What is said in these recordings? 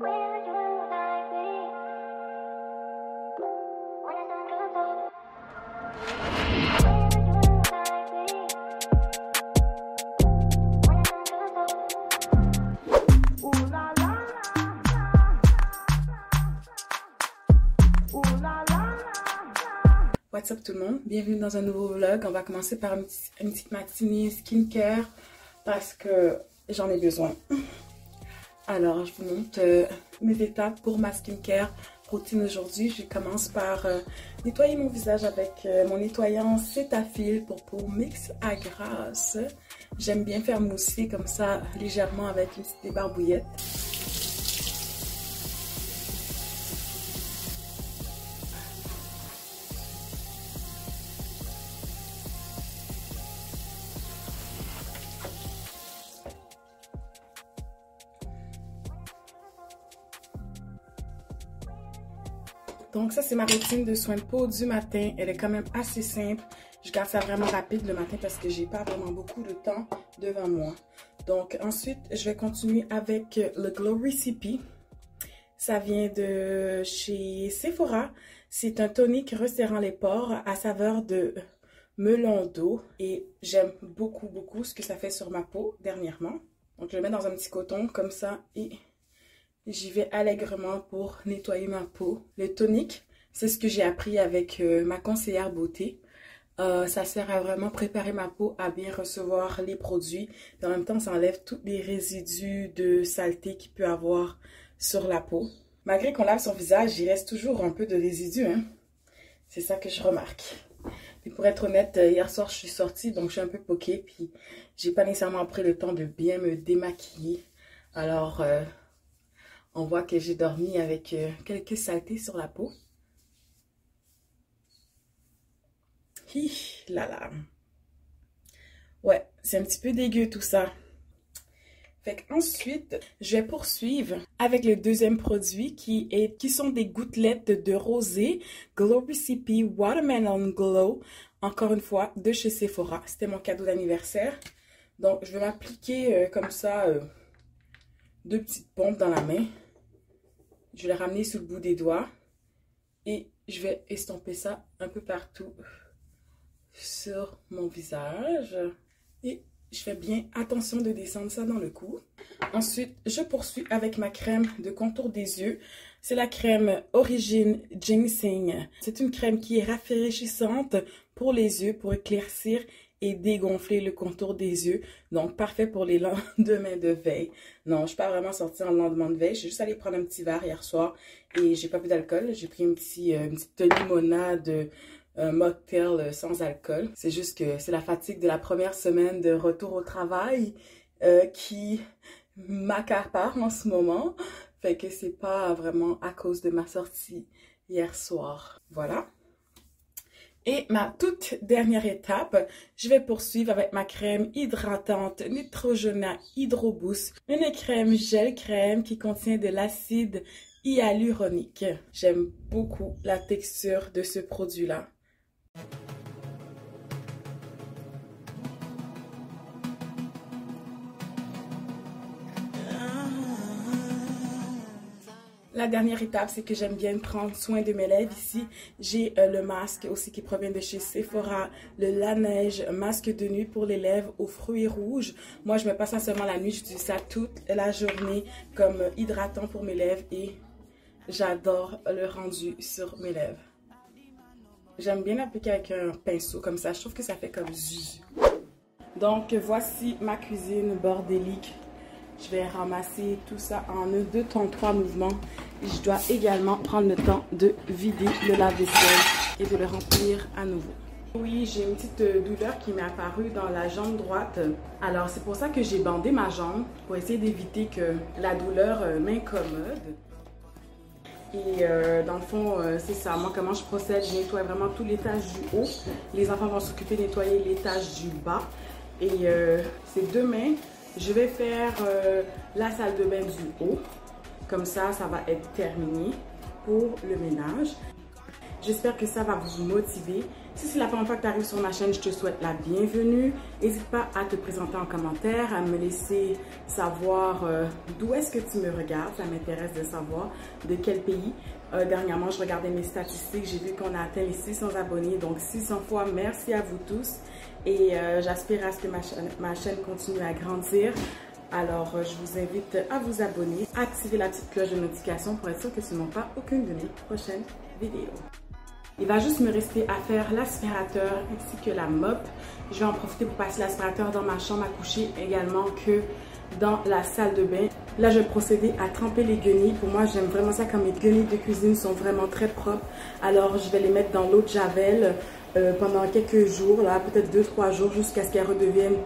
What's up tout le monde, bienvenue dans un nouveau vlog. On va commencer par une petite matinée skincare parce que j'en ai besoin. Alors je vous montre mes étapes pour ma skincare routine aujourd'hui. Je commence par nettoyer mon visage avec mon nettoyant Cetaphil pour peau mix à grasse. J'aime bien faire mousser comme ça légèrement avec une petite débarbouillette. Donc ça c'est ma routine de soins de peau du matin. Elle est quand même assez simple. Je garde ça vraiment rapide le matin parce que j'ai pas vraiment beaucoup de temps devant moi. Donc ensuite je vais continuer avec le Glow Recipe. Ça vient de chez Sephora. C'est un tonique resserrant les pores à saveur de melon d'eau. Et j'aime beaucoup ce que ça fait sur ma peau dernièrement. Donc je le mets dans un petit coton comme ça et j'y vais allègrement pour nettoyer ma peau. Le tonique, c'est ce que j'ai appris avec ma conseillère beauté. Ça sert à vraiment préparer ma peau à bien recevoir les produits. Et en même temps, ça enlève tous les résidus de saleté qu'il peut avoir sur la peau. Malgré qu'on lave son visage, il reste toujours un peu de résidus, hein? C'est ça que je remarque. Et pour être honnête, hier soir, je suis sortie, donc je suis un peu poquée. Puis, j'ai pas nécessairement pris le temps de bien me démaquiller. Alors, on voit que j'ai dormi avec quelques saletés sur la peau. Hi là là. Ouais, c'est un petit peu dégueu tout ça. Fait qu'ensuite, je vais poursuivre avec le deuxième produit qui sont des gouttelettes de rosée Glow Recipe Watermelon Glow. Encore une fois, de chez Sephora. C'était mon cadeau d'anniversaire. Donc, je vais m'appliquer comme ça deux petites pompes dans la main. Je vais les ramener sur le bout des doigts et je vais estomper ça un peu partout sur mon visage. Et je fais bien attention de descendre ça dans le cou. Ensuite, je poursuis avec ma crème de contour des yeux. C'est la crème Origine Ginseng. C'est une crème qui est rafraîchissante pour les yeux, pour éclaircir et dégonfler le contour des yeux. Donc, parfait pour les lendemains de veille. Non, je ne suis pas vraiment sortie en lendemain de veille. Je suis juste allée prendre un petit verre hier soir et j'ai pas bu d'alcool. J'ai pris une petite limonade, mocktail sans alcool. C'est juste que c'est la fatigue de la première semaine de retour au travail qui m'accapare en ce moment. Fait que c'est pas vraiment à cause de ma sortie hier soir. Voilà. Et ma toute dernière étape, je vais poursuivre avec ma crème hydratante Neutrogena Hydro Boost. Une crème gel crème qui contient de l'acide hyaluronique. J'aime beaucoup la texture de ce produit-là. La dernière étape, c'est que j'aime bien prendre soin de mes lèvres. Ici, j'ai le masque aussi qui provient de chez Sephora, le Laneige masque de nuit pour les lèvres aux fruits rouges. Moi, je me passe ça seulement la nuit, j'utilise ça toute la journée comme hydratant pour mes lèvres et j'adore le rendu sur mes lèvres. J'aime bien l'appliquer avec un pinceau comme ça, je trouve que ça fait comme zuzu. Donc, voici ma cuisine bordélique. Je vais ramasser tout ça en 1, 2, 3 mouvements. Je dois également prendre le temps de vider le lave-vaisselle et de le remplir à nouveau. Oui, j'ai une petite douleur qui m'est apparue dans la jambe droite. Alors, c'est pour ça que j'ai bandé ma jambe pour essayer d'éviter que la douleur m'incommode. Et dans le fond, c'est ça. Moi, comment je procède? Je nettoie vraiment tout l'étage du haut. Les enfants vont s'occuper de nettoyer l'étage du bas. Et c'est demain. Je vais faire la salle de bain du haut. Comme ça, ça va être terminé pour le ménage. J'espère que ça va vous motiver. Si c'est la première fois que tu arrives sur ma chaîne, je te souhaite la bienvenue. N'hésite pas à te présenter en commentaire, à me laisser savoir d'où est-ce que tu me regardes. Ça m'intéresse de savoir de quel pays. Dernièrement, je regardais mes statistiques. J'ai vu qu'on a atteint les 600 abonnés. Donc 600 fois, merci à vous tous. Et j'aspire à ce que ma chaîne continue à grandir. Alors, je vous invite à vous abonner, à activer la petite cloche de notification pour être sûr que ce n'est pas aucune de mes prochaines vidéos. Il va juste me rester à faire l'aspirateur ainsi que la mop. Je vais en profiter pour passer l'aspirateur dans ma chambre à coucher également que dans la salle de bain. Là, je vais procéder à tremper les guenilles. Pour moi, j'aime vraiment ça quand mes guenilles de cuisine sont vraiment très propres. Alors, je vais les mettre dans l'eau de javel pendant quelques jours, là, peut-être 2-3 jours jusqu'à ce qu'elles redeviennent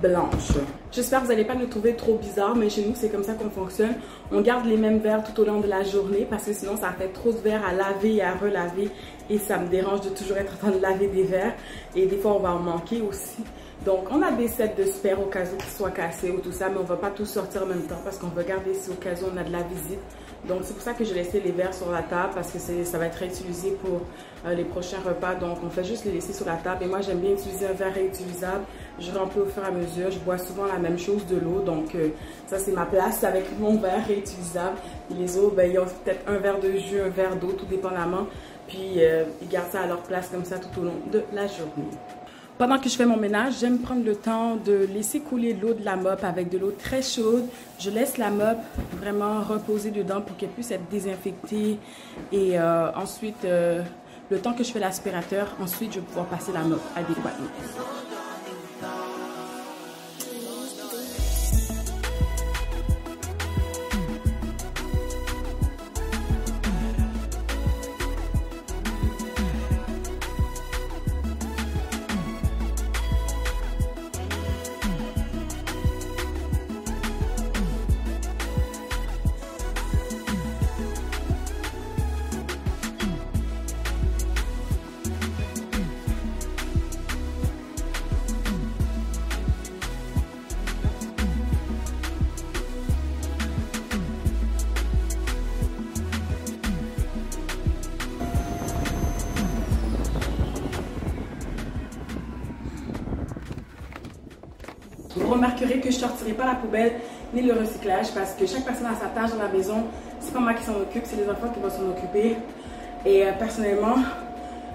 blanches. J'espère que vous n'allez pas nous trouver trop bizarre, mais chez nous, c'est comme ça qu'on fonctionne. On garde les mêmes verres tout au long de la journée parce que sinon, ça fait trop de verres à laver et à relaver. Et ça me dérange de toujours être en train de laver des verres. Et des fois, on va en manquer aussi. Donc, on a des sets de spare au cas où qu'ils soient cassés ou tout ça, mais on ne va pas tous sortir en même temps parce qu'on va garder si au cas où on a de la visite. Donc, c'est pour ça que j'ai laissé les verres sur la table parce que ça va être réutilisé pour les prochains repas. Donc, on fait juste les laisser sur la table. Et moi, j'aime bien utiliser un verre réutilisable. Je remplis au fur et à mesure. Je bois souvent la même chose, de l'eau. Donc, ça, c'est ma place avec mon verre réutilisable. Et les autres, ben, ils ont peut-être un verre de jus, un verre d'eau, tout dépendamment. Puis, ils gardent ça à leur place comme ça tout au long de la journée. Pendant que je fais mon ménage, j'aime prendre le temps de laisser couler l'eau de la mop avec de l'eau très chaude. Je laisse la mop vraiment reposer dedans pour qu'elle puisse être désinfectée. Et ensuite, le temps que je fais l'aspirateur, ensuite je vais pouvoir passer la mop adéquatement. Vous remarquerez que je ne sortirai pas la poubelle ni le recyclage parce que chaque personne a sa tâche dans la maison. C'est pas moi qui s'en occupe, c'est les enfants qui vont s'en occuper. Et personnellement,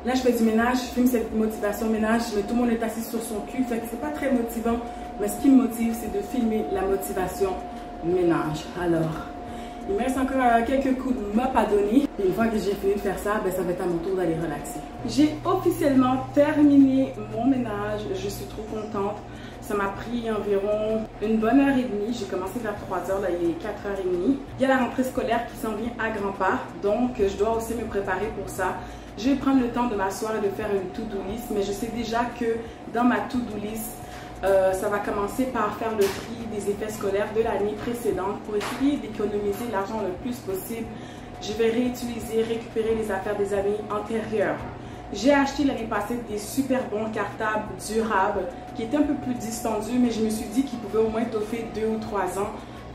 là je fais du ménage, je filme cette motivation ménage, mais tout le monde est assis sur son cul, fait que c'est pas très motivant. Mais ce qui me motive, c'est de filmer la motivation ménage. Alors, il me reste encore quelques coups de mop à donner. Et une fois que j'ai fini de faire ça, ben, ça va être à mon tour d'aller relaxer. J'ai officiellement terminé mon ménage. Je suis trop contente. Ça m'a pris environ une bonne heure et demie. J'ai commencé vers 3 heures, là il est 4h30. Il y a la rentrée scolaire qui s'en vient à grands pas. Donc, je dois aussi me préparer pour ça. Je vais prendre le temps de m'asseoir et de faire une to-do list. Mais je sais déjà que dans ma to-do list, ça va commencer par faire le tri des effets scolaires de l'année précédente pour essayer d'économiser l'argent le plus possible. Je vais récupérer les affaires des années antérieures. J'ai acheté l'année passée des super bons cartables durables qui étaient un peu plus distendus, mais je me suis dit qu'ils pouvaient au moins toffer 2 ou 3 ans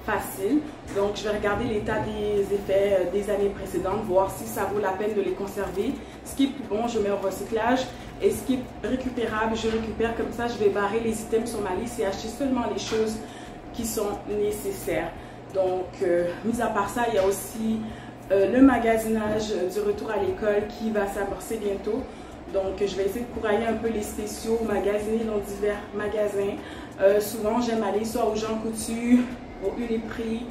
facile. Donc, je vais regarder l'état des effets des années précédentes, voir si ça vaut la peine de les conserver. Ce qui est plus bon, je mets au recyclage. Et ce qui est récupérable, je récupère. Comme ça, je vais barrer les items sur ma liste et acheter seulement les choses qui sont nécessaires. Donc, mis à part ça, il y a aussi le magasinage du retour à l'école qui va s'amorcer bientôt. Donc, je vais essayer de courailler un peu les spéciaux, magasiner dans divers magasins. Souvent, j'aime aller soit au Jean Coutu, au Uniprix.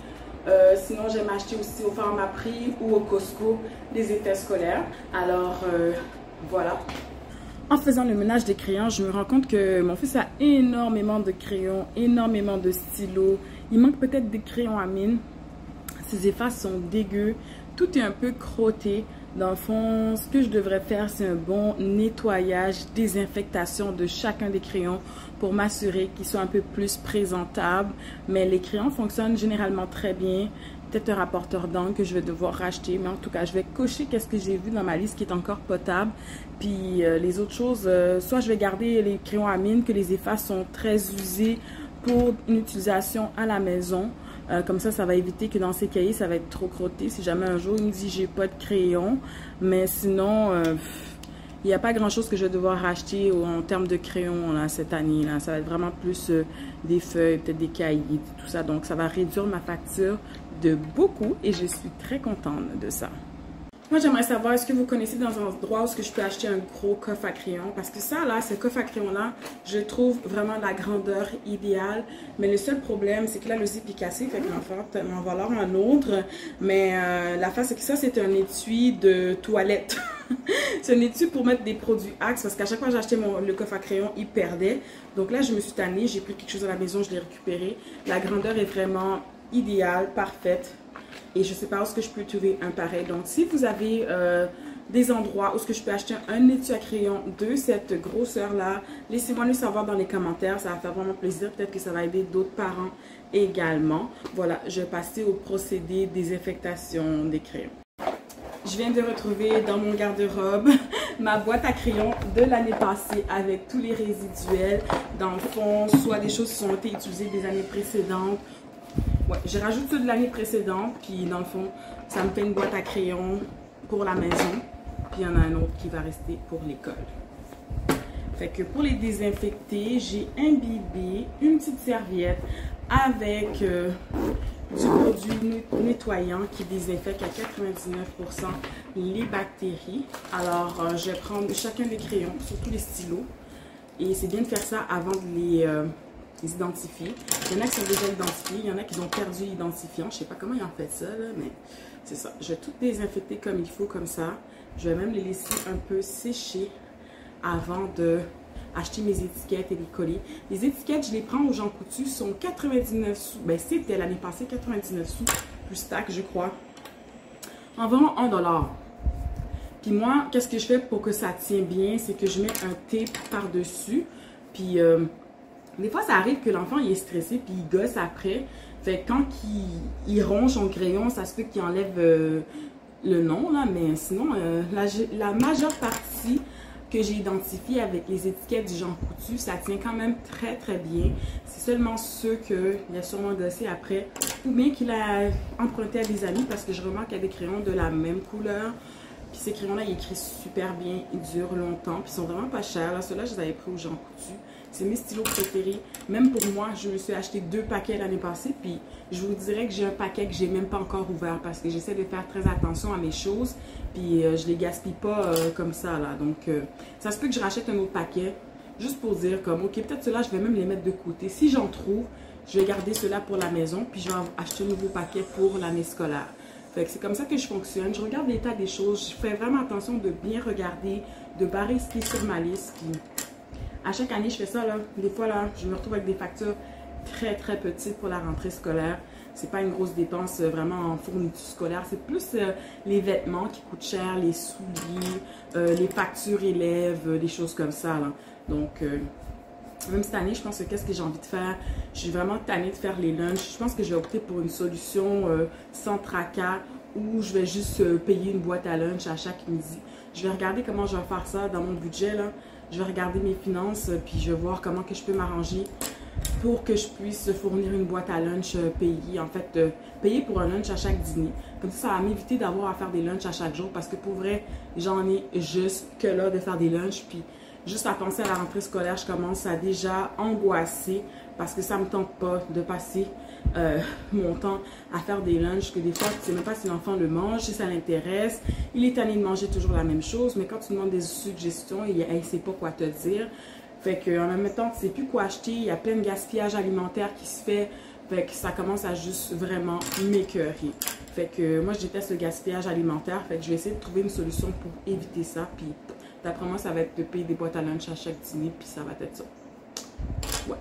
Sinon, j'aime acheter aussi au Pharmaprix ou au Costco des effets scolaires. Alors, voilà. En faisant le ménage des crayons, je me rends compte que mon fils a énormément de crayons, énormément de stylos. Il manque peut-être des crayons à mine. Ses effaces sont dégueux. Tout est un peu crotté. Dans le fond, ce que je devrais faire, c'est un bon nettoyage, désinfectation de chacun des crayons pour m'assurer qu'ils soient un peu plus présentables. Mais les crayons fonctionnent généralement très bien. Peut-être un rapporteur d'encre que je vais devoir racheter. Mais en tout cas, je vais cocher qu'est-ce que j'ai vu dans ma liste qui est encore potable. Puis les autres choses, soit je vais garder les crayons à mine, que les effaces sont très usés pour une utilisation à la maison. Comme ça va éviter que dans ses cahiers, ça va être trop crotté. Si jamais un jour, il me dit j'ai pas de crayon. Mais sinon, il n'y a pas grand-chose que je vais devoir racheter en termes de crayon là, cette année. Là. Ça va être vraiment plus des feuilles, peut-être des cahiers, tout ça. Donc, ça va réduire ma facture de beaucoup et je suis très contente de ça. Moi, j'aimerais savoir, est-ce que vous connaissez dans un endroit où je peux acheter un gros coffre à crayon? Parce que ça, là, ce coffre à crayon-là, je trouve vraiment la grandeur idéale. Mais le seul problème, c'est que là, le zip est cassé. Fait qu'il va en falloir un autre. Mais la face, c'est que ça, c'est un étui de toilette. C'est un étui pour mettre des produits Axe. Parce qu'à chaque fois que j'achetais le coffre à crayon, il perdait. Donc là, je me suis tannée. J'ai pris quelque chose à la maison, je l'ai récupéré. La grandeur est vraiment idéale, parfaite. Et je ne sais pas où est-ce que je peux trouver un pareil. Donc, si vous avez des endroits où est-ce que je peux acheter un étui à crayon de cette grosseur-là, laissez-moi le savoir dans les commentaires. Ça va faire vraiment plaisir. Peut-être que ça va aider d'autres parents également. Voilà, je vais passer au procédé désinfectation des crayons. Je viens de retrouver dans mon garde-robe ma boîte à crayons de l'année passée avec tous les résiduels. Dans le fond, soit des choses qui ont été utilisées des années précédentes. Ouais, j'ai rajouté ceux de l'année précédente, puis dans le fond, ça me fait une boîte à crayons pour la maison, puis il y en a un autre qui va rester pour l'école. Fait que pour les désinfecter, j'ai imbibé une petite serviette avec du produit nettoyant qui désinfecte à 99% les bactéries. Alors, je vais prendre chacun des crayons, surtout les stylos, et c'est bien de faire ça avant de les identifier. Il y en a qui sont déjà identifiés, il y en a qui ont perdu l'identifiant. Je ne sais pas comment ils ont fait ça, là, mais c'est ça. Je vais tout désinfecter comme il faut, comme ça. Je vais même les laisser un peu sécher avant de acheter mes étiquettes et les coller. Les étiquettes, je les prends au Jean Coutu, sont 99 sous. Ben, c'était l'année passée, 99 sous, plus taxe, je crois. Environ 1 $. Puis moi, qu'est-ce que je fais pour que ça tienne bien? C'est que je mets un tape par-dessus. Puis des fois, ça arrive que l'enfant il est stressé puis il gosse après. Fait que quand il ronge son crayon, ça se peut qu'il enlève le nom, là. Mais sinon, la majeure partie que j'ai identifié avec les étiquettes du Jean Coutu, ça tient quand même très très bien. C'est seulement ceux qu'il a sûrement gossé après ou bien qu'il a emprunté à des amis parce que je remarque qu'il y a des crayons de la même couleur. Puis ces crayons-là, ils écrivent super bien, ils durent longtemps, puis ils sont vraiment pas chers. Là, ceux-là, je les avais pris au Jean Coutu. C'est mes stylos préférés. Même pour moi, je me suis acheté 2 paquets l'année passée. Puis je vous dirais que j'ai un paquet que j'ai même pas encore ouvert parce que j'essaie de faire très attention à mes choses. Puis je les gaspille pas comme ça là. Donc ça se peut que je rachète un autre paquet. Juste pour dire comme ok, peut-être ceux-là, je vais même les mettre de côté. Si j'en trouve, je vais garder ceux-là pour la maison. Puis je vais acheter un nouveau paquet pour l'année scolaire. Fait que c'est comme ça que je fonctionne. Je regarde l'état des choses. Je fais vraiment attention de bien regarder, de barrer ce qui est sur ma liste. Puis à chaque année, je fais ça, là. Des fois, là, je me retrouve avec des factures très, très petites pour la rentrée scolaire. C'est pas une grosse dépense vraiment en fourniture scolaire. C'est plus les vêtements qui coûtent cher, les souliers, les factures élèves, des choses comme ça, là. Donc, même cette année, je pense que qu'est-ce que j'ai envie de faire? Je suis vraiment tannée de faire les lunchs. Je pense que je vais opter pour une solution sans tracas où je vais juste payer une boîte à lunch à chaque midi. Je vais regarder comment je vais faire ça dans mon budget, là. Je vais regarder mes finances, puis je vais voir comment que je peux m'arranger pour que je puisse fournir une boîte à lunch payée. En fait, payer pour un lunch à chaque dîner. Comme ça va m'éviter d'avoir à faire des lunchs à chaque jour parce que pour vrai, j'en ai juste que là de faire des lunchs. Puis juste à penser à la rentrée scolaire, je commence à déjà angoisser parce que ça me tente pas de passer mon temps à faire des lunchs que des fois, tu ne sais même pas si l'enfant le mange, si ça l'intéresse. Il est tanné de manger toujours la même chose, mais quand tu demandes des suggestions, il ne sait pas quoi te dire. Fait qu'en même temps, tu ne sais plus quoi acheter. Il y a plein de gaspillage alimentaire qui se fait. Fait que ça commence à juste vraiment m'écœurer. Fait que moi, je déteste le gaspillage alimentaire. Fait que je vais essayer de trouver une solution pour éviter ça. Puis d'après moi, ça va être de payer des boîtes à lunch à chaque dîner. Puis ça va être ça. Ouais.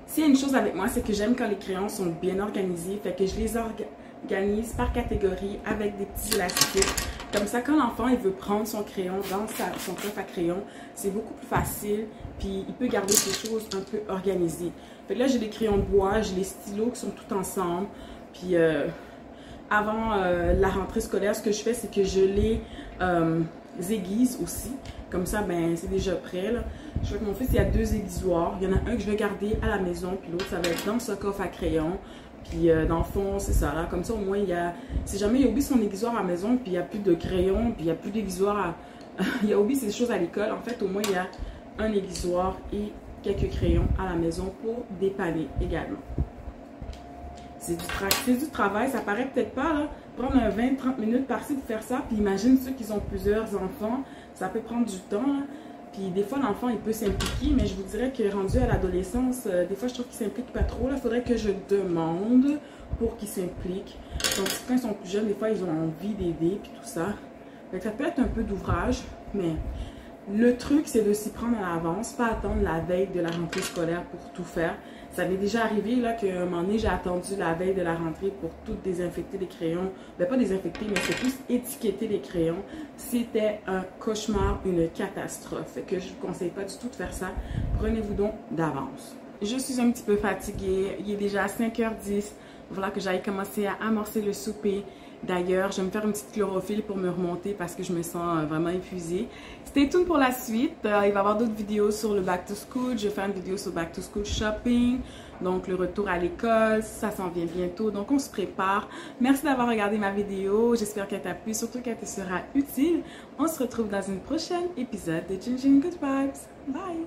S'il y a une chose avec moi, c'est que j'aime quand les crayons sont bien organisés. Fait que je les organise par catégorie avec des petits élastiques. Comme ça, quand l'enfant il veut prendre son crayon dans son coffre à crayon, c'est beaucoup plus facile. Puis il peut garder ses choses un peu organisées. Fait que là, j'ai les crayons de bois, j'ai les stylos qui sont tout ensemble. Puis avant la rentrée scolaire, ce que je fais, c'est que je les aiguise aussi. Comme ça, ben c'est déjà prêt, là. Je vois que mon fils, il y a 2 aiguisoirs. Il y en a un que je vais garder à la maison, puis l'autre, ça va être dans ce coffre à crayon. Puis dans le fond, c'est ça, là, comme ça au moins il y a, si jamais il a oublié son aiguisoir à la maison, puis il n'y a plus de crayon, puis il n'y a plus d'aiguisoir à... il a oublié ses choses à l'école, en fait au moins il y a un aiguisoir et quelques crayons à la maison pour dépanner également. C'est du travail, ça paraît peut-être pas, là. Prendre 20-30 minutes par-ci pour faire ça, puis imagine ceux qui ont plusieurs enfants, ça peut prendre du temps, là. Puis des fois, l'enfant, il peut s'impliquer, mais je vous dirais que rendu à l'adolescence, des fois, je trouve qu'il s'implique pas trop. Là, il faudrait que je demande pour qu'il s'implique. Donc, quand ils sont plus jeunes, des fois, ils ont envie d'aider, puis tout ça. Donc, ça peut être un peu d'ouvrage, mais le truc, c'est de s'y prendre à l'avance, pas attendre la veille de la rentrée scolaire pour tout faire. Ça m'est déjà arrivé, là, qu'à un moment donné, j'ai attendu la veille de la rentrée pour tout désinfecter les crayons. Ben, pas désinfecter, mais c'est plus étiqueter les crayons. C'était un cauchemar, une catastrophe. Fait que je ne vous conseille pas du tout de faire ça. Prenez-vous donc d'avance. Je suis un petit peu fatiguée. Il est déjà 5h10. Voilà que j'aille commencer à amorcer le souper. D'ailleurs, je vais me faire une petite chlorophylle pour me remonter parce que je me sens vraiment épuisée. Stay tuned pour la suite. Il va y avoir d'autres vidéos sur le back to school. Je vais faire une vidéo sur back to school shopping. Donc, le retour à l'école. Ça s'en vient bientôt. Donc, on se prépare. Merci d'avoir regardé ma vidéo. J'espère qu'elle t'a plu. Surtout qu'elle te sera utile. On se retrouve dans une prochaine épisode de Gin Gin Good Vibes. Bye!